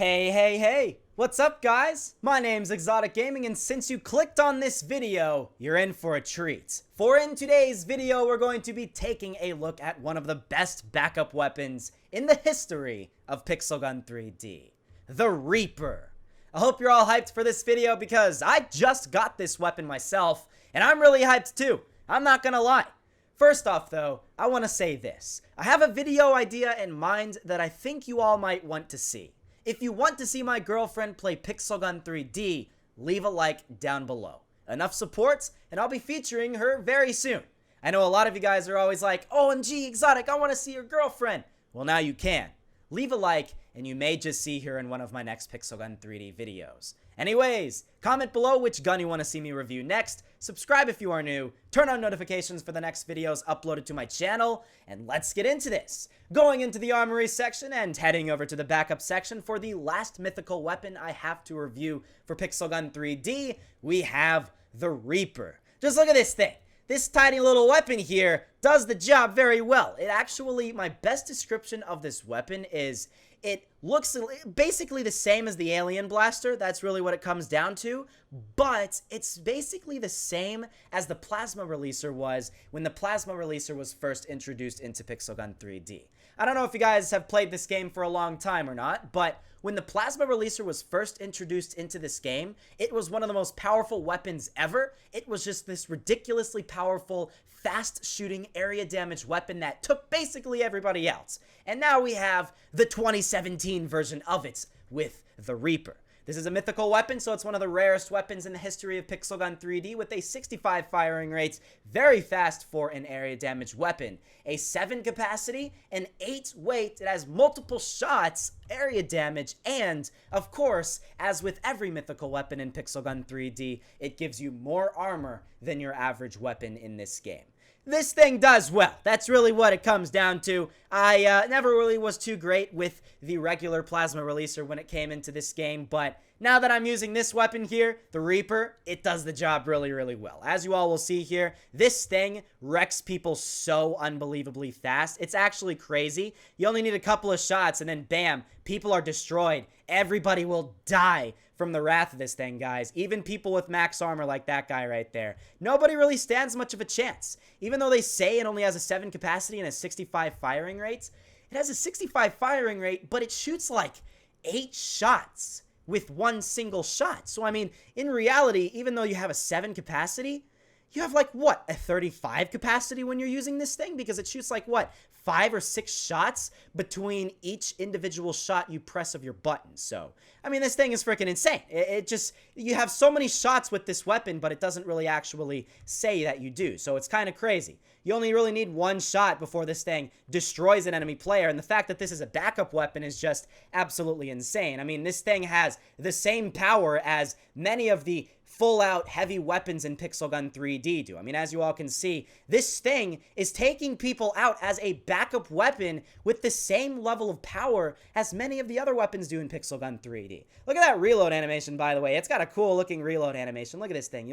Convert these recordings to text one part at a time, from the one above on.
Hey, what's up guys? My name's ExxotikGaming, and since you clicked on this video, you're in for a treat. For in today's video, we're going to be taking a look at one of the best backup weapons in the history of Pixel Gun 3D, the Reaper. I hope you're all hyped for this video because I just got this weapon myself, and I'm really hyped too. I'm not gonna lie. First off though, I want to say this. I have a video idea in mind that I think you all might want to see. If you want to see my girlfriend play Pixel Gun 3D, leave a like down below. Enough support, and I'll be featuring her very soon. I know a lot of you guys are always like, OMG, Exotic, I want to see your girlfriend. Well, now you can. Leave a like, and you may just see her in one of my next Pixel Gun 3D videos. Anyways, comment below which gun you want to see me review next, subscribe if you are new, turn on notifications for the next videos uploaded to my channel, and let's get into this. Going into the armory section and heading over to the backup section for the last mythical weapon I have to review for Pixel Gun 3D, we have the Reaper. Just look at this thing. This tiny little weapon here does the job very well. It actually, my best description of this weapon is it looks basically the same as the Alien Blaster. That's really what it comes down to. But it's basically the same as the Plasma Releaser was when the Plasma Releaser was first introduced into Pixel Gun 3D. I don't know if you guys have played this game for a long time or not, but when the Plasma Releaser was first introduced into this game, it was one of the most powerful weapons ever. It was just this ridiculously powerful, fast-shooting, area damage weapon that took basically everybody else. And now we have the 2017 version of it with the Reaper. This is a mythical weapon, so it's one of the rarest weapons in the history of Pixel Gun 3D with a 65 firing rates, very fast for an area damage weapon. A 7 capacity, an 8 weight, it has multiple shots, area damage, and, of course, as with every mythical weapon in Pixel Gun 3D, it gives you more armor than your average weapon in this game. This thing does well. That's really what it comes down to. I never really was too great with the regular Plasma Releaser when it came into this game, but now that I'm using this weapon here, the Reaper, it does the job really well. As you all will see here, this thing wrecks people so unbelievably fast. It's actually crazy. You only need a couple of shots and then bam, people are destroyed. Everybody will die from the wrath of this thing, guys. Even people with max armor like that guy right there. Nobody really stands much of a chance. Even though they say it only has a 7 capacity and a 65 firing rates, it has a 65 firing rate, but it shoots like 8 shots with one single shot. So, I mean, in reality, even though you have a 7 capacity, you have like, what, a 35 capacity when you're using this thing? Because it shoots like, what, 5 or 6 shots between each individual shot you press of your button. So, I mean, this thing is freaking insane. It just, you have so many shots with this weapon, but it doesn't really actually say that you do. So it's kind of crazy. You only really need one shot before this thing destroys an enemy player, and the fact that this is a backup weapon is just absolutely insane. I mean, this thing has the same power as many of the full-out heavy weapons in Pixel Gun 3D do. I mean, as you all can see, this thing is taking people out as a backup weapon with the same level of power as many of the other weapons do in Pixel Gun 3D. Look at that reload animation, by the way. It's got a cool-looking reload animation. Look at this thing.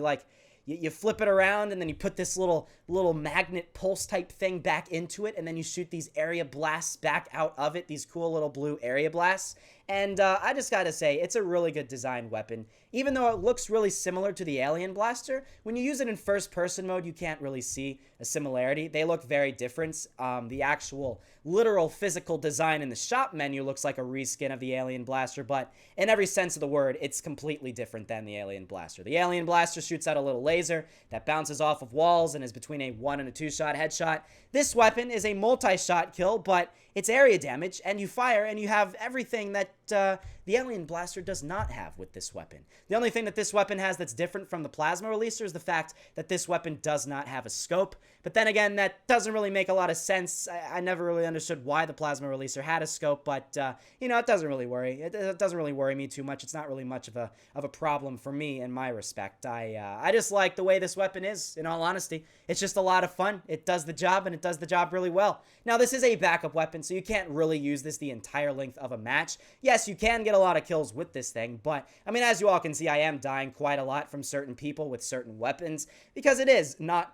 You flip it around, and then you put this little magnet pulse type thing back into it, and then you shoot these area blasts back out of it, these cool little blue area blasts. And I just gotta say, it's a really good designed weapon. Even though it looks really similar to the Alien Blaster, when you use it in first-person mode, you can't really see a similarity. They look very different. The actual literal physical design in the shop menu looks like a reskin of the Alien Blaster, but in every sense of the word, it's completely different than the Alien Blaster. The Alien Blaster shoots out a little laser that bounces off of walls and is between a 1 and a 2-shot headshot. This weapon is a multi-shot kill, but it's area damage, and you fire, and you have everything that the Alien Blaster does not have with this weapon. The only thing that this weapon has that's different from the Plasma Releaser is the fact that this weapon does not have a scope. But then again, that doesn't really make a lot of sense. I never really understood why the Plasma Releaser had a scope, but, you know, it doesn't really worry. It doesn't really worry me too much. It's not really much of a problem for me in my respect. I just like the way this weapon is, in all honesty. It's just a lot of fun. It does the job, and it does the job really well. Now, this is a backup weapon, so you can't really use this the entire length of a match. Yes, you can get a lot of kills with this thing, but, I mean, as you all can see, I am dying quite a lot from certain people with certain weapons, because it is not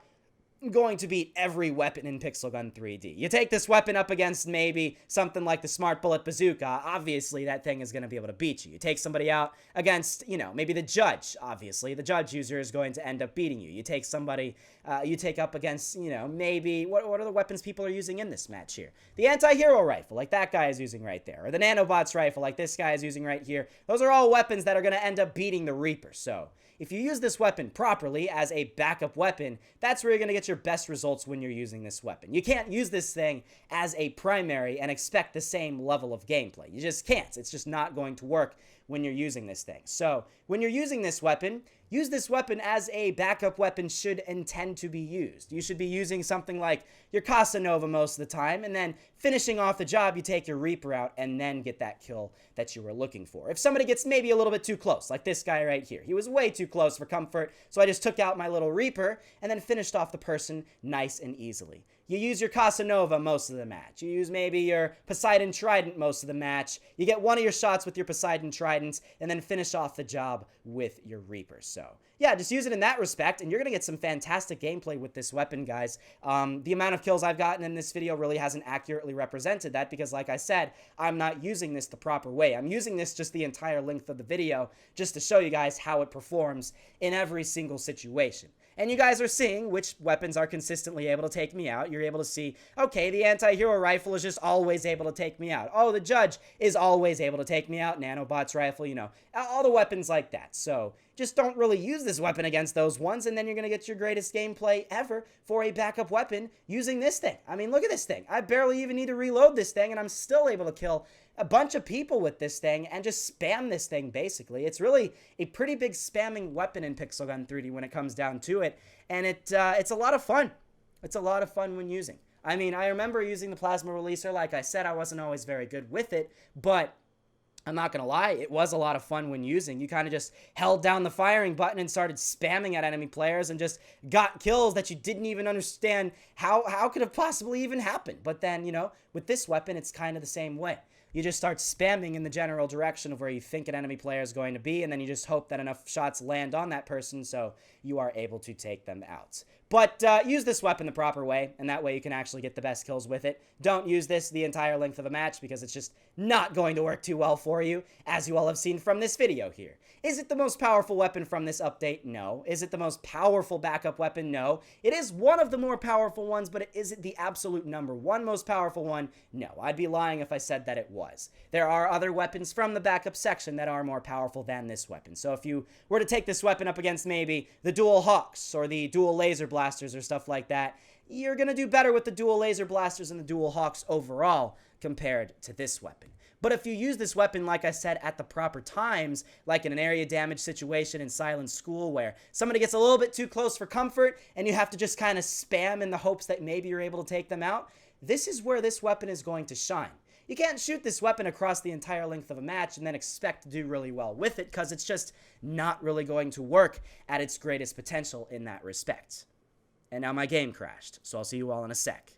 going to beat every weapon in Pixel Gun 3D. You take this weapon up against maybe something like the Smart Bullet Bazooka, obviously that thing is going to be able to beat you. You take somebody out against, maybe the Judge, obviously. The Judge user is going to end up beating you. You take somebody, you take up against, maybe, what are the weapons people are using in this match here? The Anti-Hero Rifle, like that guy is using right there, or the Nanobots Rifle, like this guy is using right here. Those are all weapons that are going to end up beating the Reaper, so if you use this weapon properly as a backup weapon, that's where you're going to get your best results when you're using this weapon. You can't use this thing as a primary and expect the same level of gameplay. You just can't. It's just not going to work when you're using this thing. So when you're using this weapon, use this weapon as a backup weapon should intend to be used. You should be using something like your Casanova most of the time, and then finishing off the job, you take your Reaper out and then get that kill that you were looking for. If somebody gets maybe a little bit too close, like this guy right here, he was way too close for comfort, so I just took out my little Reaper and then finished off the person nice and easily. You use your Casanova most of the match. You use maybe your Poseidon Trident most of the match. You get one of your shots with your Poseidon Trident and then finish off the job with your Reaper. So yeah, just use it in that respect, and you're going to get some fantastic gameplay with this weapon, guys. The amount of kills I've gotten in this video really hasn't accurately represented that because, like I said, I'm not using this the proper way. I'm using this just the entire length of the video just to show you guys how it performs in every single situation. And you guys are seeing which weapons are consistently able to take me out. You're able to see, okay, the Anti-Hero Rifle is just always able to take me out. Oh, the Judge is always able to take me out. Nanobots Rifle, all the weapons like that. So just don't really use this weapon against those ones, and then you're going to get your greatest gameplay ever for a backup weapon using this thing. I mean, look at this thing. I barely even need to reload this thing, and I'm still able to kill a bunch of people with this thing and just spam this thing, basically. It's really a pretty big spamming weapon in Pixel Gun 3D when it comes down to it, and it's a lot of fun. It's a lot of fun when using. I mean, I remember using the Plasma Releaser. Like I said, I wasn't always very good with it, but I'm not going to lie, it was a lot of fun when using. You kind of just held down the firing button and started spamming at enemy players and just got kills that you didn't even understand how could have possibly even happened. But then, with this weapon, it's kind of the same way. You just start spamming in the general direction of where you think an enemy player is going to be, and then you just hope that enough shots land on that person so you are able to take them out. But use this weapon the proper way, and that way you can actually get the best kills with it. Don't use this the entire length of the match because it's just not going to work too well for you, as you all have seen from this video here. Is it the most powerful weapon from this update? No. Is it the most powerful backup weapon? No. It is one of the more powerful ones, but is it the absolute #1 most powerful one? No. I'd be lying if I said that it was. There are other weapons from the backup section that are more powerful than this weapon. So if you were to take this weapon up against maybe the Dual Hawks or the Dual Laser Blasters or stuff like that, you're going to do better with the Dual Laser Blasters and the Dual Hawks overall compared to this weapon. But if you use this weapon, like I said, at the proper times, like in an area damage situation in Silent School where somebody gets a little bit too close for comfort and you have to just kind of spam in the hopes that maybe you're able to take them out, this is where this weapon is going to shine. You can't shoot this weapon across the entire length of a match and then expect to do really well with it because it's just not really going to work at its greatest potential in that respect. And now my game crashed, so I'll see you all in a sec.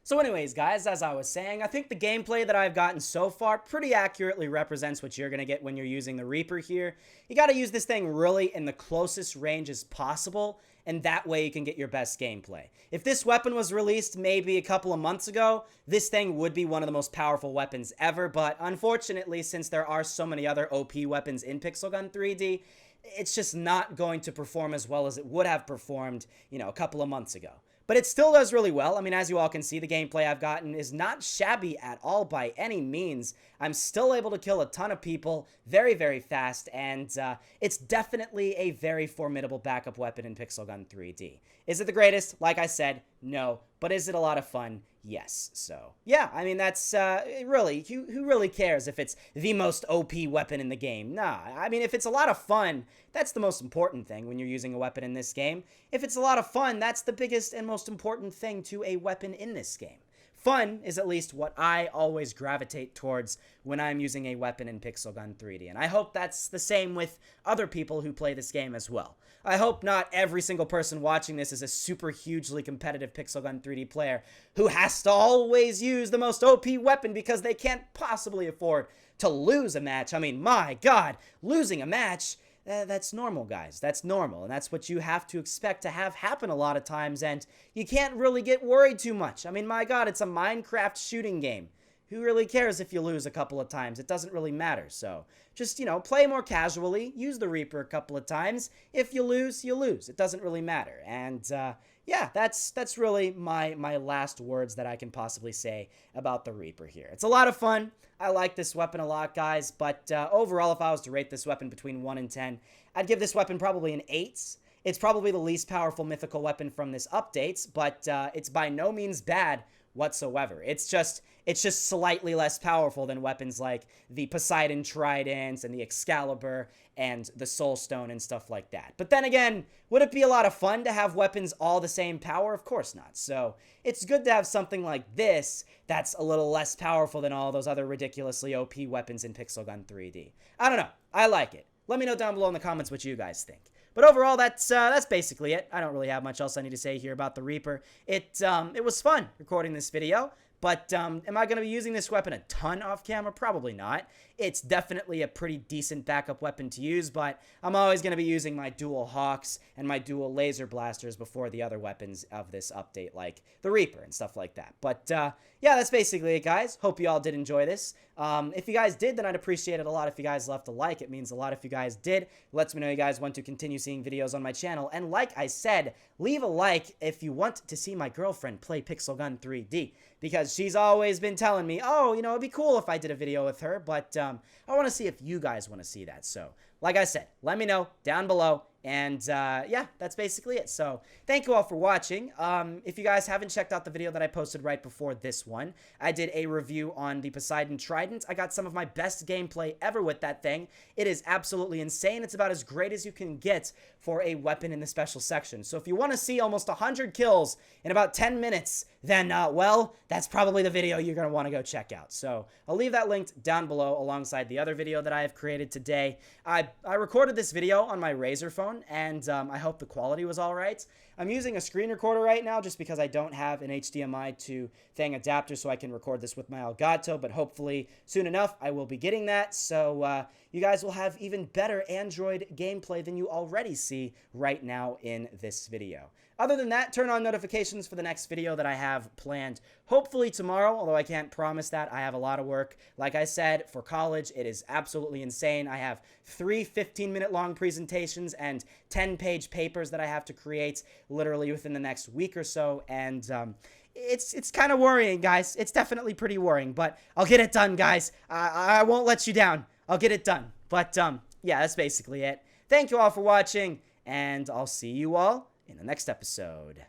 So anyways, guys, as I was saying, I think the gameplay that I've gotten so far pretty accurately represents what you're going to get when you're using the Reaper here. You got to use this thing really in the closest range as possible, and that way you can get your best gameplay. If this weapon was released maybe a couple of months ago, this thing would be one of the most powerful weapons ever, but unfortunately, since there are so many other OP weapons in Pixel Gun 3D, it's just not going to perform as well as it would have performed, a couple of months ago. But it still does really well. I mean, as you all can see, the gameplay I've gotten is not shabby at all by any means. I'm still able to kill a ton of people very, very fast, and it's definitely a very formidable backup weapon in Pixel Gun 3D. Is it the greatest? Like I said, no. But is it a lot of fun? Yes. So, yeah, I mean, that's really, who really cares if it's the most OP weapon in the game? Nah, I mean, if it's a lot of fun, that's the most important thing when you're using a weapon in this game. If it's a lot of fun, that's the biggest and most important thing to a weapon in this game. Fun is at least what I always gravitate towards when I'm using a weapon in Pixel Gun 3D, and I hope that's the same with other people who play this game as well. I hope not every single person watching this is a super hugely competitive Pixel Gun 3D player who has to always use the most OP weapon because they can't possibly afford to lose a match. I mean, my God, losing a match, That's normal, guys. That's normal, and that's what you have to expect to have happen a lot of times, and you can't really get worried too much. I mean, my God, it's a Minecraft shooting game. Who really cares if you lose a couple of times? It doesn't really matter. So just, play more casually. Use the Reaper a couple of times. If you lose, you lose. It doesn't really matter. And yeah, that's really my last words that I can possibly say about the Reaper here. It's a lot of fun. I like this weapon a lot, guys. But overall, if I was to rate this weapon between 1 and 10, I'd give this weapon probably an 8. It's probably the least powerful mythical weapon from this update, but it's by no means bad whatsoever. It's just slightly less powerful than weapons like the Poseidon Trident and the Excalibur and the Soul Stone and stuff like that. But then again, would it be a lot of fun to have weapons all the same power? Of course not. So it's good to have something like this that's a little less powerful than all those other ridiculously OP weapons in Pixel Gun 3D. I don't know. I like it. Let me know down below in the comments what you guys think. But overall, that's basically it. I don't really have much else I need to say here about the Reaper. It was fun recording this video, but am I going to be using this weapon a ton off camera? Probably not. It's definitely a pretty decent backup weapon to use, but I'm always going to be using my dual Hawks and my dual laser blasters before the other weapons of this update, like the Reaper and stuff like that. But yeah, that's basically it, guys. Hope you all did enjoy this. If you guys did, then I'd appreciate it a lot if you guys left a like. It means a lot if you guys did. It lets me know you guys want to continue seeing videos on my channel. And like I said, leave a like if you want to see my girlfriend play Pixel Gun 3D, because she's always been telling me, oh, it'd be cool if I did a video with her, but I want to see if you guys want to see that. So, like I said, let me know down below. And yeah, that's basically it. So thank you all for watching. If you guys haven't checked out the video that I posted right before this one, I did a review on the Poseidon Trident. I got some of my best gameplay ever with that thing. It is absolutely insane. It's about as great as you can get for a weapon in the special section. So if you want to see almost 100 kills in about 10 minutes, then, well, that's probably the video you're going to want to go check out. So I'll leave that linked down below alongside the other video that I have created today. I recorded this video on my Razer phone, and I hope the quality was all right. I'm using a screen recorder right now just because I don't have an HDMI to thing adapter, so I can record this with my Elgato, but hopefully soon enough I will be getting that, so you guys will have even better Android gameplay than you already see right now in this video. Other than that, turn on notifications for the next video that I have planned, hopefully tomorrow, although I can't promise that. I have a lot of work. Like I said, for college, it is absolutely insane. I have 3 15-minute long presentations and 10-page papers that I have to create literally within the next week or so, and it's kind of worrying, guys. It's definitely pretty worrying, but I'll get it done, guys. I won't let you down. I'll get it done. But yeah, that's basically it. Thank you all for watching, and I'll see you all in the next episode.